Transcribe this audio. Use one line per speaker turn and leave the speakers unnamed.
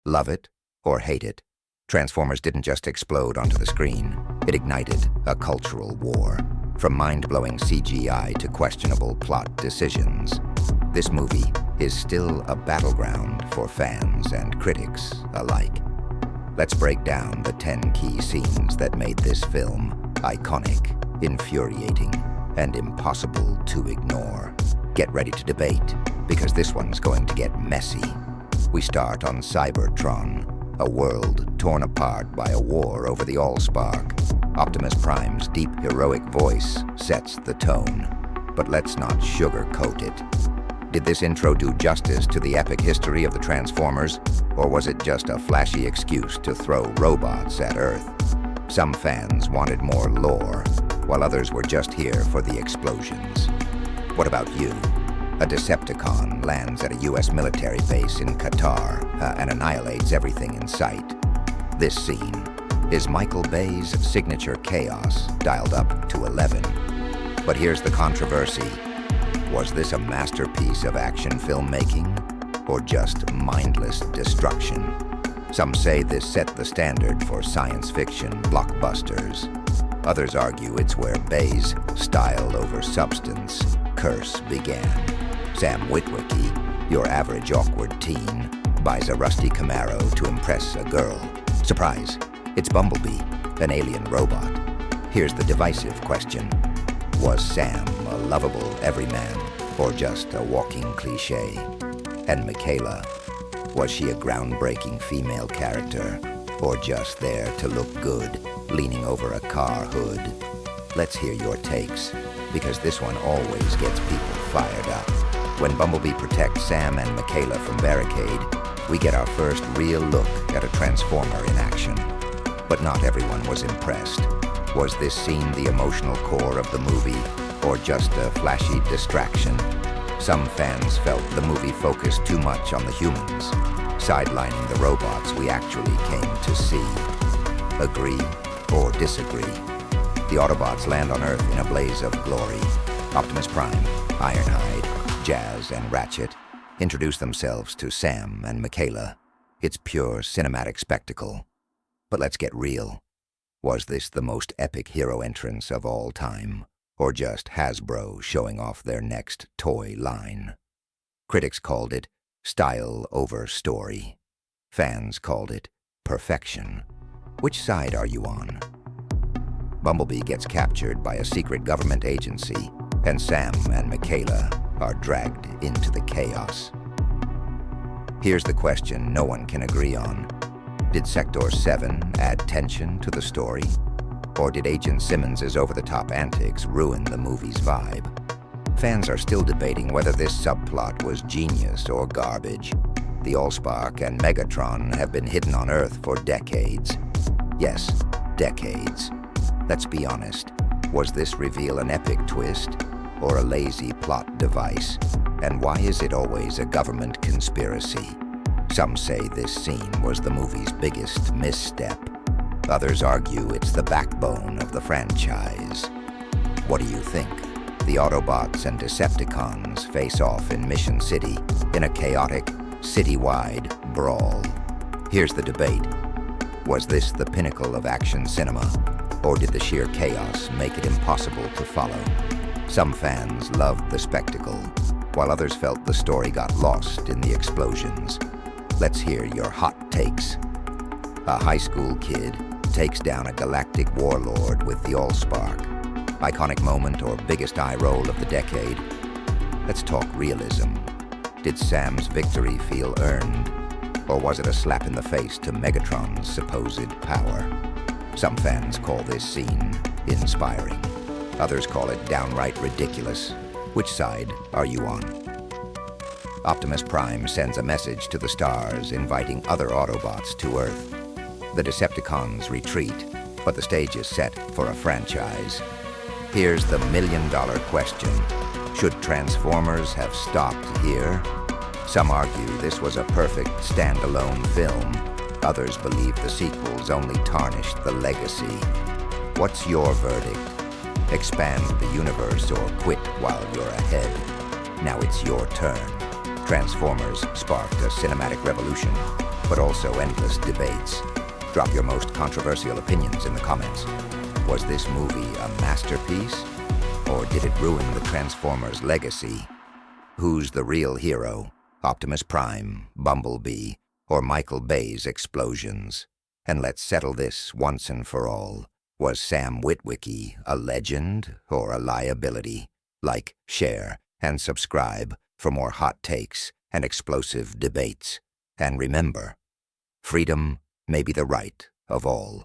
Love it or hate it, Transformers didn't just explode onto the screen. It ignited a cultural war. From mind-blowing CGI to questionable plot decisions, this movie is still a battleground for fans and critics alike. Let's break down the 10 key scenes that made this film iconic, infuriating, and impossible to ignore. Get ready to debate, because this one's going to get messy. We start on Cybertron, a world torn apart by a war over the Allspark. Optimus Prime's deep, heroic voice sets the tone. But let's not sugarcoat it. Did this intro do justice to the epic history of the Transformers, or was it just a flashy excuse to throw robots at Earth? Some fans wanted more lore, while others were just here for the explosions. What about you? A Decepticon lands at a US military base in Qatar and annihilates everything in sight. This scene is Michael Bay's signature chaos dialed up to 11. But here's the controversy. Was this a masterpiece of action filmmaking, or just mindless destruction? Some say this set the standard for science fiction blockbusters. Others argue it's where Bay's style over substance curse began. Sam Witwicky, your average awkward teen, buys a rusty Camaro to impress a girl. Surprise, it's Bumblebee, an alien robot. Here's the divisive question. Was Sam a lovable everyman, or just a walking cliché? And Michaela, was she a groundbreaking female character, or just there to look good, leaning over a car hood? Let's hear your takes, because this one always gets people fired up. When Bumblebee protects Sam and Michaela from Barricade, we get our first real look at a Transformer in action. But not everyone was impressed. Was this scene the emotional core of the movie, or just a flashy distraction? Some fans felt the movie focused too much on the humans, sidelining the robots we actually came to see. Agree or disagree? The Autobots land on Earth in a blaze of glory. Optimus Prime, Ironhide, Jazz, and Ratchet introduce themselves to Sam and Michaela. It's pure cinematic spectacle. But let's get real. Was this the most epic hero entrance of all time, or just Hasbro showing off their next toy line? Critics called it style over story. Fans called it perfection. Which side are you on? Bumblebee gets captured by a secret government agency, and Sam and Michaela are dragged into the chaos. Here's the question no one can agree on. Did Sector 7 add tension to the story? Or did Agent Simmons' over-the-top antics ruin the movie's vibe? Fans are still debating whether this subplot was genius or garbage. The Allspark and Megatron have been hidden on Earth for decades. Yes, decades. Let's be honest. Was this reveal an epic twist, or a lazy plot device? And why is it always a government conspiracy? Some say this scene was the movie's biggest misstep. Others argue it's the backbone of the franchise. What do you think? The Autobots and Decepticons face off in Mission City in a chaotic, citywide brawl. Here's the debate. Was this the pinnacle of action cinema, or did the sheer chaos make it impossible to follow? Some fans loved the spectacle, while others felt the story got lost in the explosions. Let's hear your hot takes. A high school kid takes down a galactic warlord with the Allspark. Iconic moment or biggest eye roll of the decade? Let's talk realism. Did Sam's victory feel earned, or was it a slap in the face to Megatron's supposed power? Some fans call this scene inspiring. Others call it downright ridiculous. Which side are you on? Optimus Prime sends a message to the stars inviting other Autobots to Earth. The Decepticons retreat, but the stage is set for a franchise. Here's the million-dollar question. Should Transformers have stopped here? Some argue this was a perfect standalone film. Others believe the sequels only tarnished the legacy. What's your verdict? Expand the universe or quit while you're ahead. Now it's your turn. Transformers sparked a cinematic revolution, but also endless debates. Drop your most controversial opinions in the comments. Was this movie a masterpiece? Or did it ruin the Transformers' legacy? Who's the real hero? Optimus Prime, Bumblebee, or Michael Bay's explosions? And let's settle this once and for all. Was Sam Witwicky a legend or a liability? Like, share, and subscribe for more hot takes and explosive debates. And remember, freedom may be the right of all.